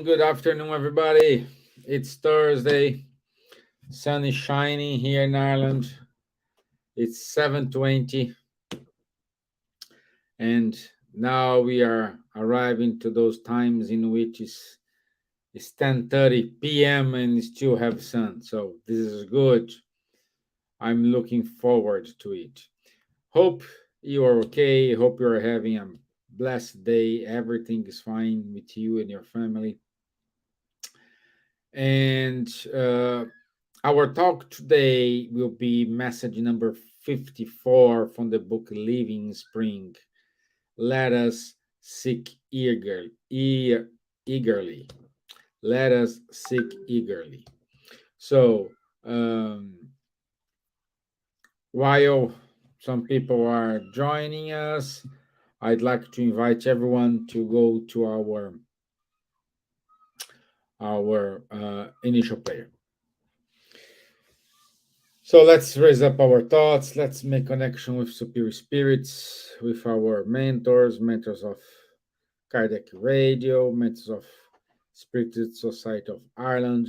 good afternoon, everybody. It's Thursday. Sun is shining here in Ireland. It's 7:20, and now we are arriving to those times in which it's 10:30 p.m. and still have sun. So this is good. I'm looking forward to it. Hope you are okay. Hope you are having a blessed day. Everything is fine with you and your family. And our talk today will be message number 54 from the book Living Spring. Let us seek eagerly. Let us seek eagerly. So, while some people are joining us, I'd like to invite everyone to go to our initial prayer. So let's raise up our thoughts. Let's make connection with superior spirits, with our mentors of Kardec Radio, mentors of Spiritism Society of Ireland.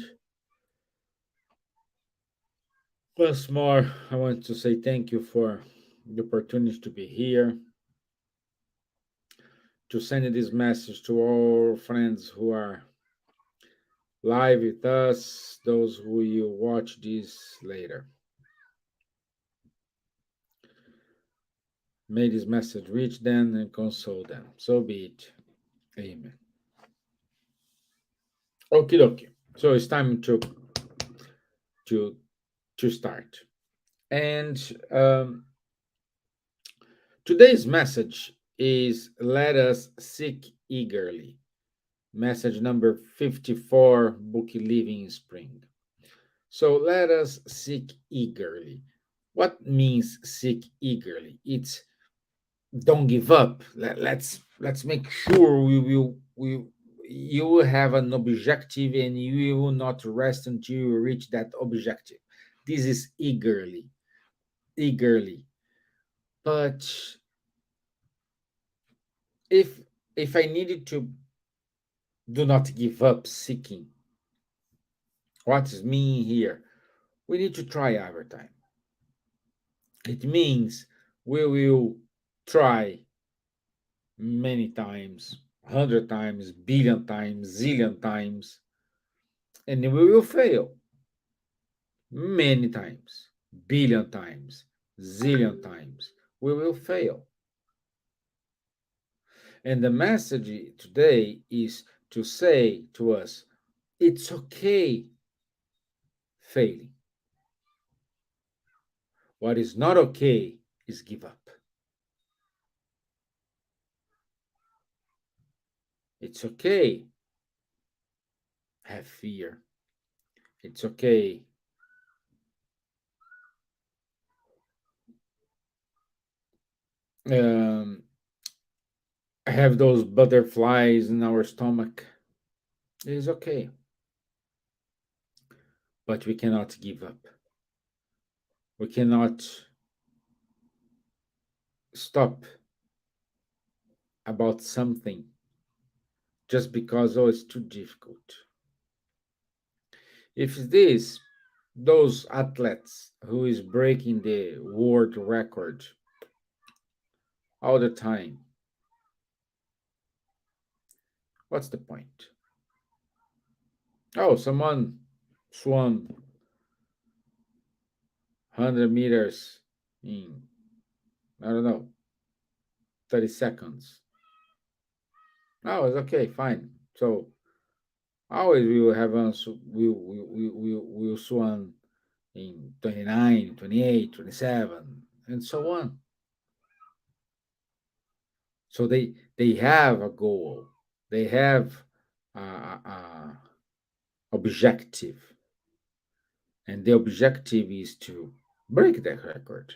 Once more, I want to say thank you for the opportunity to be here, to send this message to all friends who are live with us, those who will watch this later. May this message reach them and console them. So be it. Amen. Okie dokie. So it's time to start. And today's message is let us seek eagerly. Message number 54, Book Living Spring. So let us seek eagerly. What means seek eagerly? It's don't give up. Let's make sure you will have an objective and you will not rest until you reach that objective. This is eagerly. But if I needed to do not give up seeking, what does mean here? We need to try every time. It means we will try many times, 100 times, billion times, zillion times, and we will fail many times, billion times, zillion times. We will fail. And the message today is to say to us, it's okay failing. What is not okay is give up. It's okay have fear. It's okay have those butterflies in our stomach. It is okay. But we cannot give up. We cannot stop about something just because, oh, it's too difficult. If this, those athletes who is breaking the world record all the time, what's the point? Oh, someone swam 100 meters in, I don't know, 30 seconds. Oh, it's okay, fine. So always we will have we will swim in 29, 28, 27, and so on. So they have a goal. They have a objective, and the objective is to break that record.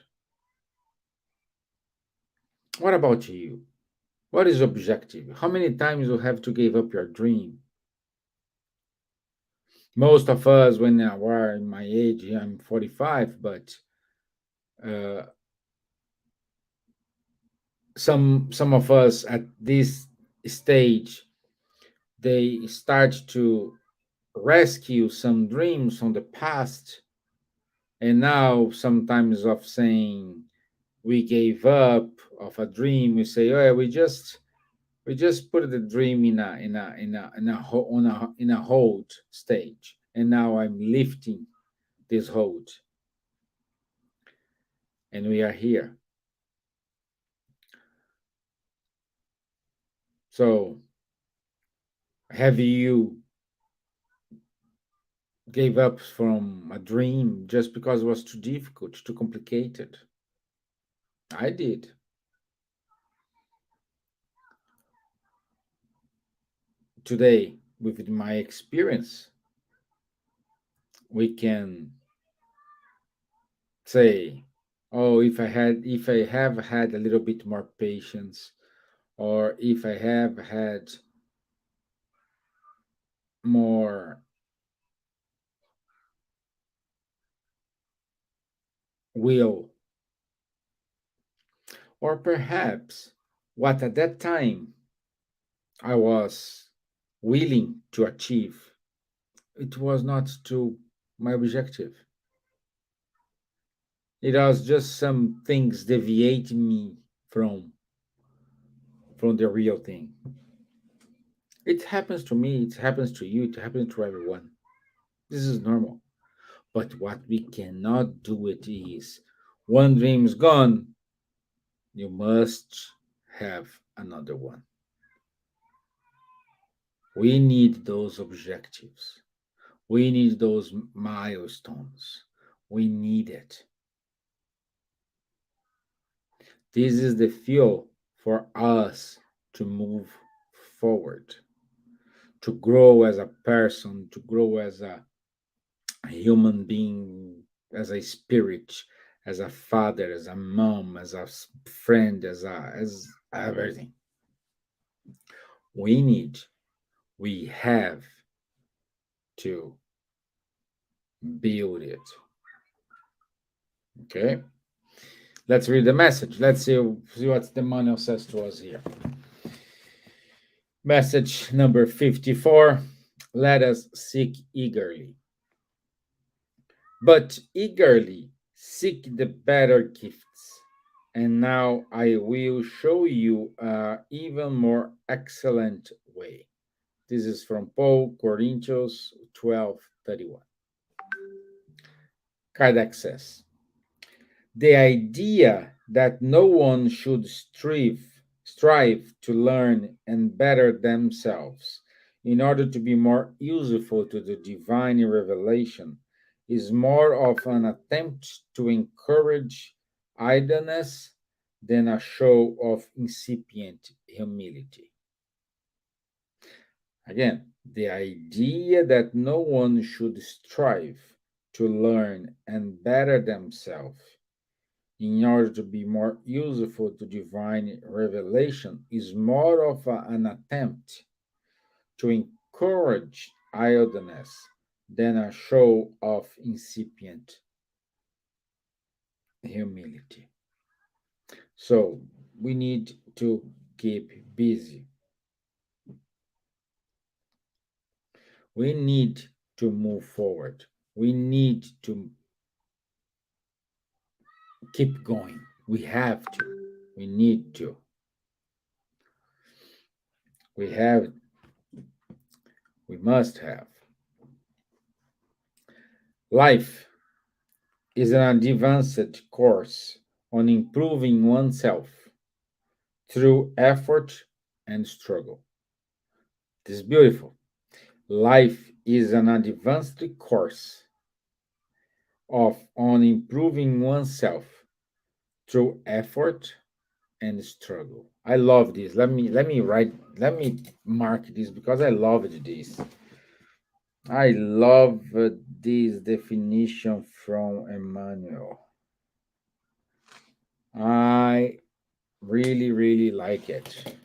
What about you? What is objective? How many times you have to give up your dream? Most of us, when we're in my age, I'm 45, but uh, some of us at this stage they start to rescue some dreams from the past, and now sometimes of saying we gave up of a dream, we say, oh yeah, we just put the dream in a hold stage, and now I'm lifting this hold, and we are here. So have you gave up from a dream just because it was too difficult, too complicated? I did. Today, with my experience, we can say, oh, if I have had a little bit more patience, or if I have had more will, or perhaps what at that time I was willing to achieve, it was not to my objective. It was just some things deviating me from the real thing. It happens to me, it happens to you, it happens to everyone. This is normal. But what we cannot do it is, one dream's gone, you must have another one. We need those objectives. We need those milestones. We need it. This is the fuel for us to move forward, to grow as a person, to grow as a human being, as a spirit, as a father, as a mom, as a friend, as everything. We need, we have to build it. Okay. Let's read the message. Let's see what the manual says to us here. Message number 54. Let us seek eagerly. But eagerly seek the better gifts. And now I will show you an even more excellent way. This is from Paul, Corinthians 12:31. Kardec says, the idea that no one should strive to learn and better themselves in order to be more useful to the divine revelation is more of an attempt to encourage idleness than a show of incipient humility. Again, the idea that no one should strive to learn and better themselves in order to be more useful to divine revelation is more of an attempt to encourage idleness than a show of incipient humility. So we need to keep busy. We need to move forward. We need to keep going. We have to. We need to. We have. We must have. Life is an advanced course on improving oneself through effort and struggle. This is beautiful. Life is an advanced course of on improving oneself through effort and struggle. I love this. Let me mark this because I loved this. I love this definition from Emmanuel. I really, really like it.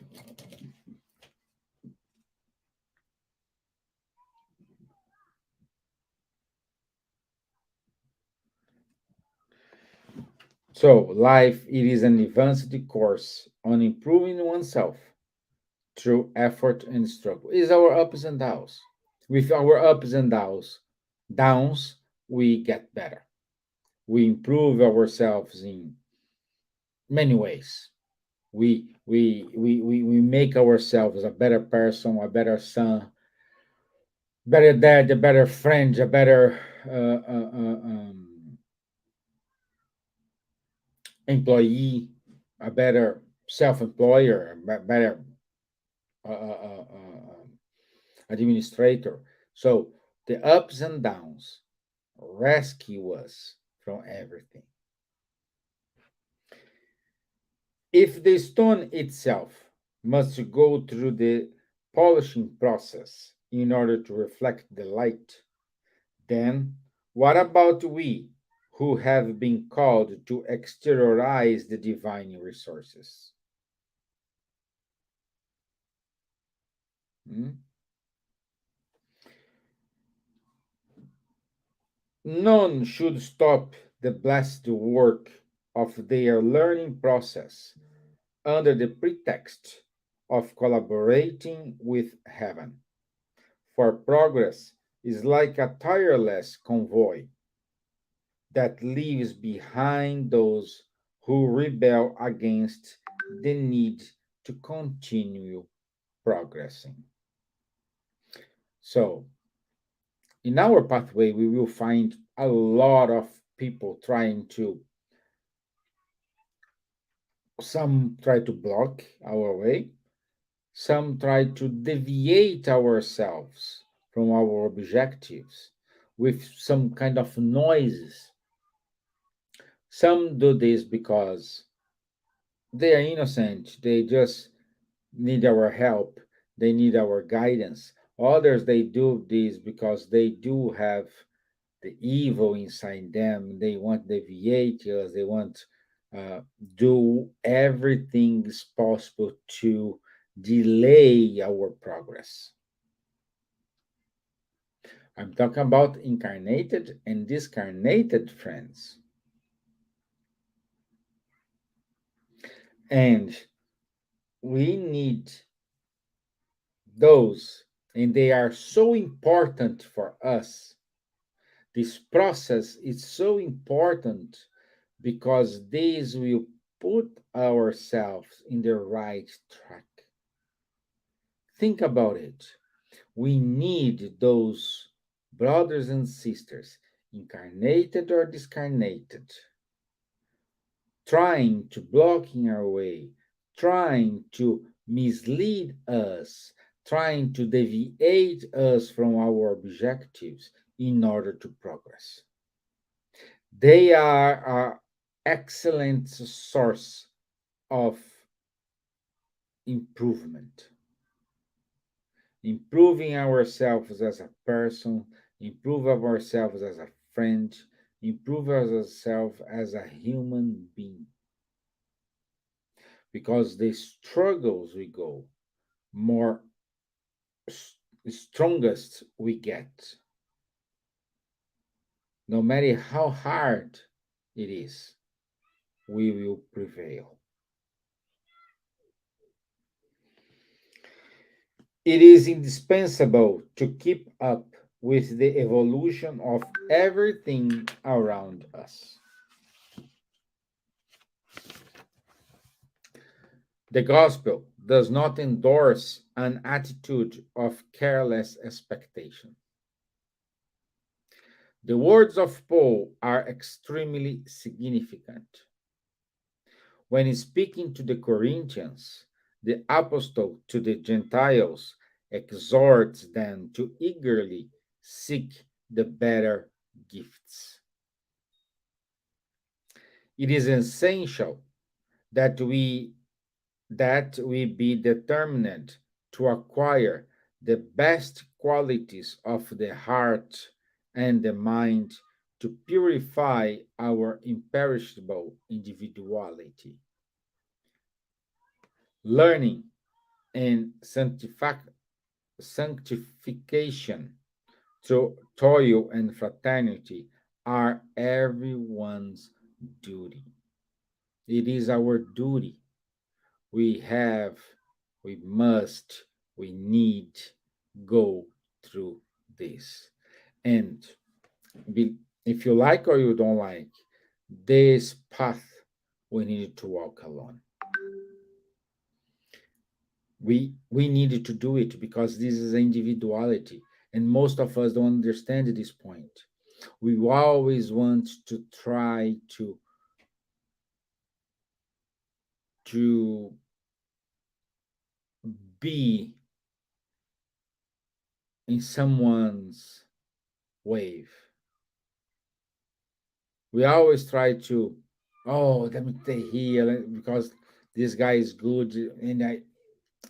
So, life it is an advanced course on improving oneself through effort and struggle. Is our ups and downs. With our ups and downs, we get better. We improve ourselves in many ways. We make ourselves a better person, a better son, better dad, a better friend, a better employee, a better self-employer, a better administrator. So the ups and downs rescue us from everything. If the stone itself must go through the polishing process in order to reflect the light, then what about we who have been called to exteriorize the divine resources? Hmm? None should stop the blessed work of their learning process under the pretext of collaborating with heaven. For progress is like a tireless convoy that leaves behind those who rebel against the need to continue progressing. So, in our pathway, we will find a lot of people trying to, some try to block our way, some try to deviate ourselves from our objectives with some kind of noises. Some do this because they are innocent, they just need our help, they need our guidance. Others, they do this because they do have the evil inside them. They want to deviate us, they want uh, do everything is possible to delay our progress. I'm talking about incarnated and discarnated friends. And we need those, and they are so important for us. This process is so important because this will put ourselves in the right track. Think about it. We need those brothers and sisters, incarnated or discarnated, trying to block in our way, trying to mislead us, trying to deviate us from our objectives in order to progress. They are an excellent source of improvement, improving ourselves as a person, improve ourselves as a friend, improve ourselves as a human being. Because the struggles we go, more strongest we get. No matter how hard it is, we will prevail. It is indispensable to keep up with the evolution of everything around us. The gospel does not endorse an attitude of careless expectation. The words of Paul are extremely significant. When speaking to the Corinthians, the apostle to the Gentiles exhorts them to eagerly seek the better gifts. It is essential that we be determined to acquire the best qualities of the heart and the mind to purify our imperishable individuality. Learning and sanctification through toil and fraternity are everyone's duty. It is our duty. We have we must, we need go through this. And be, if you like or you don't like this path, we need to walk alone. We needed to do it because this is individuality, and most of us don't understand this point. We always want to try to be in someone's wave. We always try to, oh, let me stay here because this guy is good, and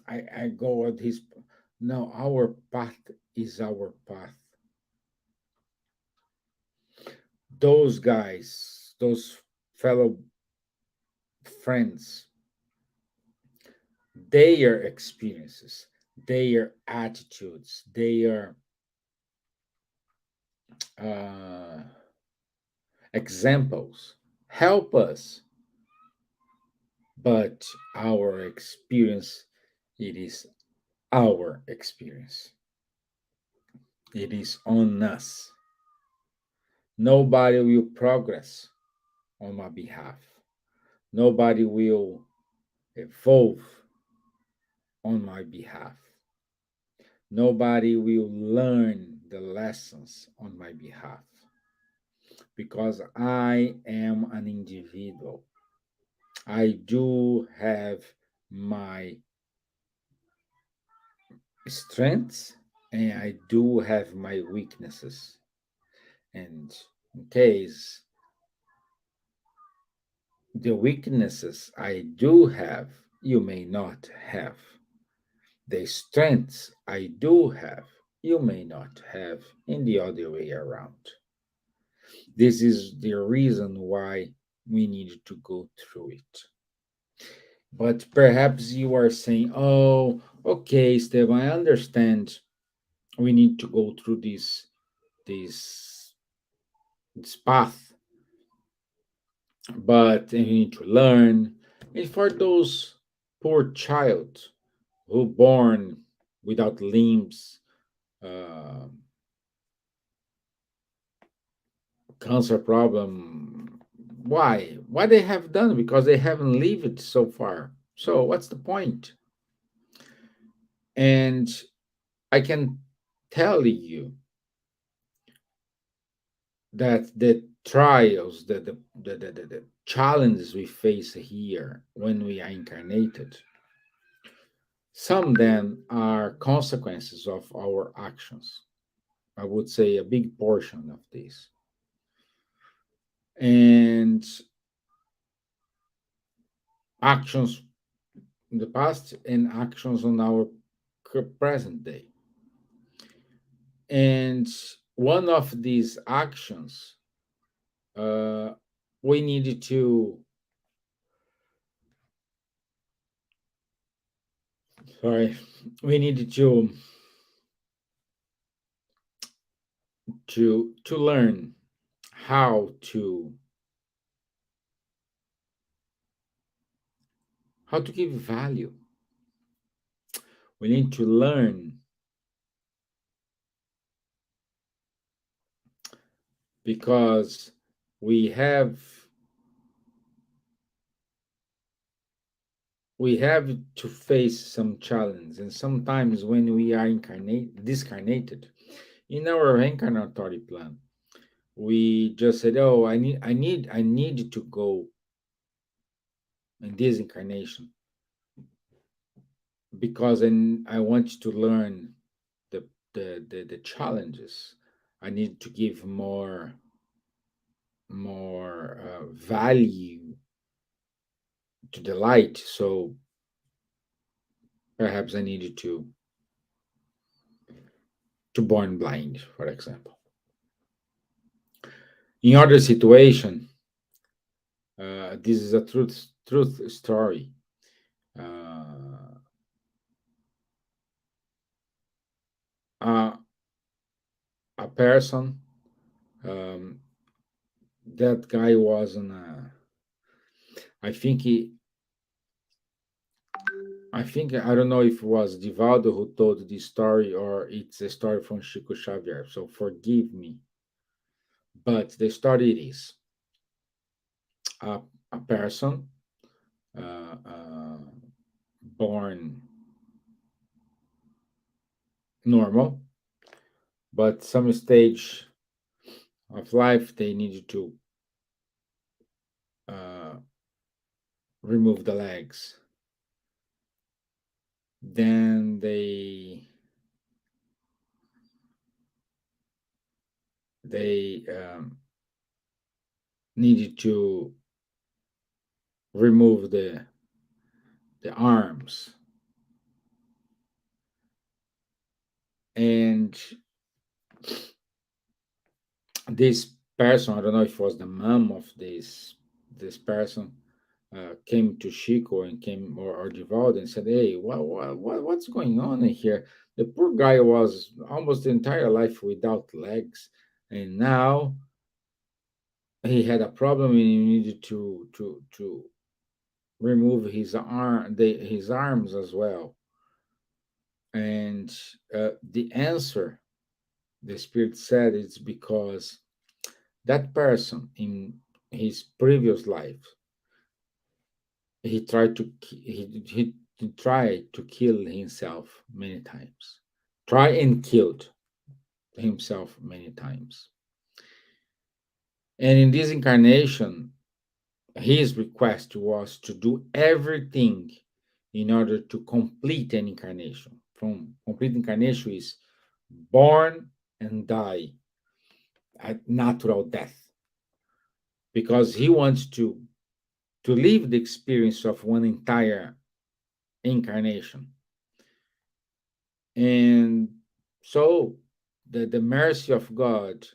I go at his. No, our path is our path. Those guys, those fellow friends, their experiences, their attitudes, their uh, examples help us, but our experience, it is our experience. It is on us. Nobody will progress on my behalf. Nobody will evolve on my behalf. Nobody will learn the lessons on my behalf because I am an individual. I do have my strengths and I do have my weaknesses. And in case the weaknesses I do have, you may not have. The strengths I do have, you may not have in the other way around. This is the reason why we need to go through it. But perhaps you are saying, oh, okay, Steve, I understand we need to go through this this path, but we need to learn. And for those poor child who born without limbs, uh, cancer problem, why they have done? Because they haven't lived so far. So what's the point? And I can tell you that the trials, the challenges we face here when we are incarnated, some then are consequences of our actions. I would say a big portion of this. And actions in the past and actions on our present day. And one of these actions, uh, we needed to, sorry, we needed to learn how to give value. We need to learn because we have we have to face some challenge, and sometimes when we are discarnated in our reincarnatory plan, we just said, oh, I need to go in this incarnation because I want to learn the challenges. I need to give more value to the light. So perhaps I needed to born blind, for example. In other situation, this is a truth story. Uh, a, a person, um, that guy was on a, I think I think, I don't know if it was Divaldo who told this story or it's a story from Chico Xavier. So forgive me, but the story is a, a person born normal, but some stage of life they needed to uh, remove the legs. Then they needed to remove the arms, and this person, I don't know if it was the mom of this person, came to Chico and came or Divaldo and said, "Hey, what's going on in here? The poor guy was almost the entire life without legs, and now he had a problem and he needed to remove his arms as well." And the answer, the spirit said, it's because that person in his previous life he tried to he tried to kill himself many times, try and killed himself many times, and in this incarnation his request was to do everything in order to complete an incarnation. From complete incarnation is born and die at natural death, because he wants to live the experience of one entire incarnation. And so the mercy of God,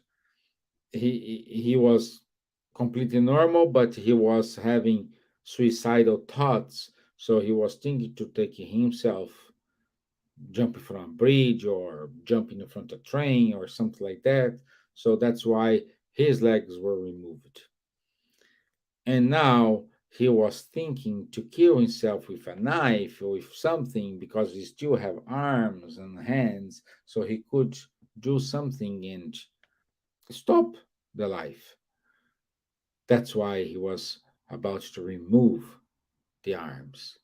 he was completely normal, but he was having suicidal thoughts. So he was thinking to take himself, jumping from a bridge or jumping in front of a train or something like that. So that's why his legs were removed. And now he was thinking to kill himself with a knife or with something, because he still have arms and hands, so he could do something and stop the life. That's why he was about to remove the arms,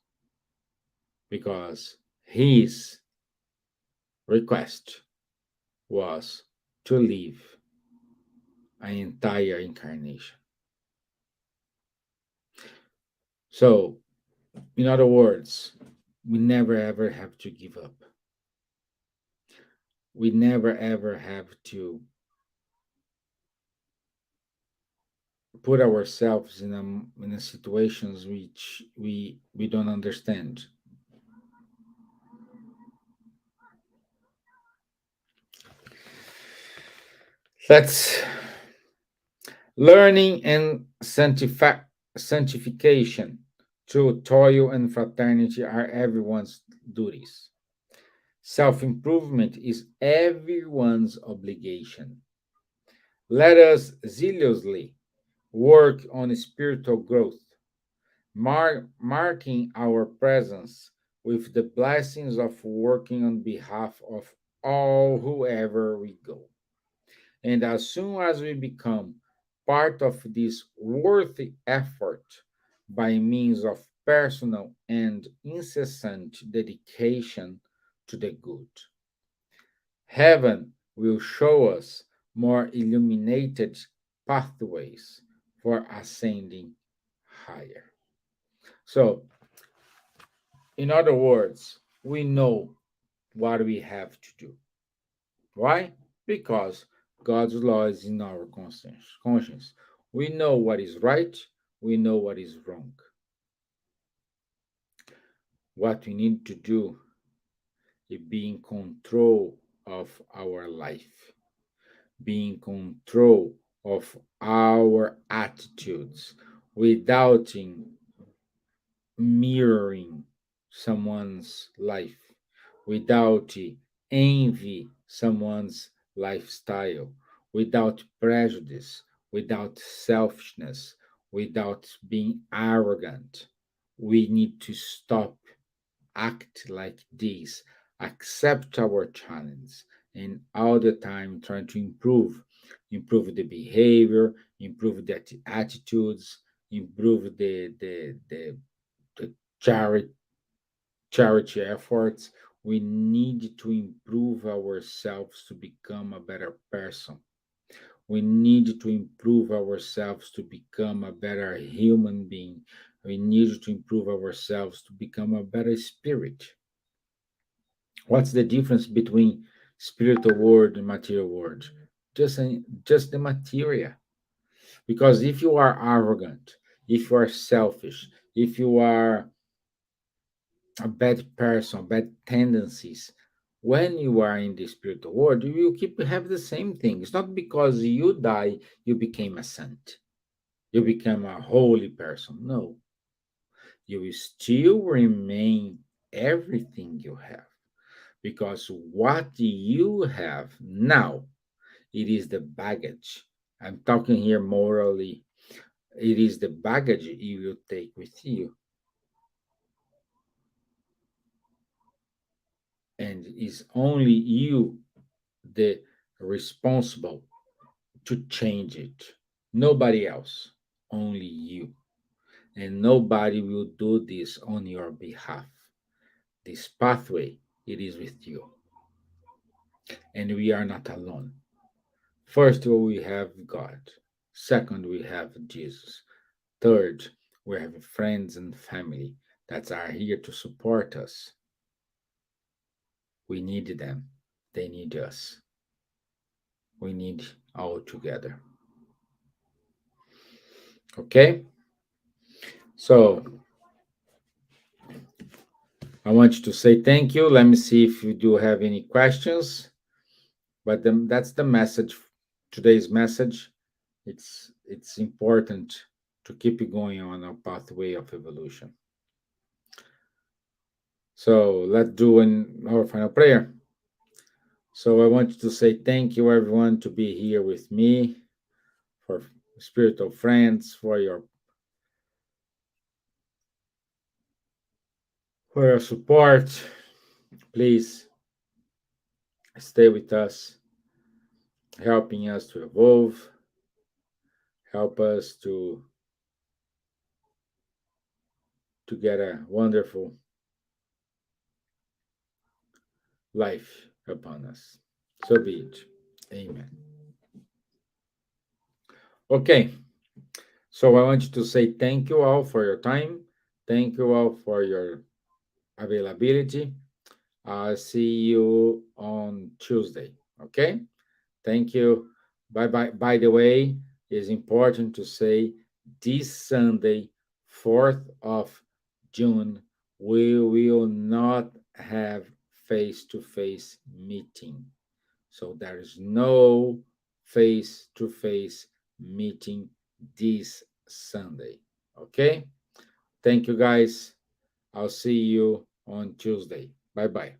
because his request was to live an entire incarnation. So, in other words, we never ever have to give up. We never ever have to put ourselves in a situations which we don't understand. That's learning and sanctification through toil and fraternity are everyone's duties. Self improvement is everyone's obligation. Let us zealously work on spiritual growth, marking our presence with the blessings of working on behalf of all whoever we go. And as soon as we become part of this worthy effort by means of personal and incessant dedication to the good, heaven will show us more illuminated pathways for ascending higher. So, in other words, we know what we have to do. Why? Because God's law is in our conscience. We know what is right, we know what is wrong. What we need to do is be in control of our life, be in control of our attitudes without mirroring someone's life, without envy someone's lifestyle, without prejudice, without selfishness, without being arrogant. We need to stop act like this, accept our challenge, and all the time trying to improve the behavior, improve the attitudes, improve the charity charity efforts. We need to improve ourselves to become a better person. We need to improve ourselves to become a better human being. We need to improve ourselves to become a better spirit. What's the difference between spiritual world and material world? Just the material. Because if you are arrogant, if you are selfish, if you are a bad person, bad tendencies, when you are in the spiritual world, you will keep have the same thing. It's not because you die, you became a saint, you become a holy person. No, you will still remain everything you have. Because what you have now, it is the baggage. I'm talking here morally. It is the baggage you will take with you, and is only you the responsible to change it. Nobody else, only you. And nobody will do this on your behalf. This pathway, it is with you. And we are not alone. First, we have God. Second, we have Jesus. Third, we have friends and family that are here to support us. We need them. They need us. We need all together. Okay? So I want you to say thank you. Let me see if you do have any questions. But that's the message, today's message. It's important to keep it going on our pathway of evolution. So let's do our final prayer. So I want you to say thank you, everyone, to be here with me, for spiritual friends, for your support. Please stay with us, helping us to evolve, help us to get a wonderful life upon us. So be it. Amen. Okay. So I want you to say thank you all for your time. Thank you all for your availability. I'll see you on Tuesday. Okay. Thank you. Bye bye. By the way, it's important to say this Sunday, 4th of June, we will not have face to face meeting. So there is no face to face meeting this Sunday. Okay? Thank you, guys. I'll see you on Tuesday. Bye bye.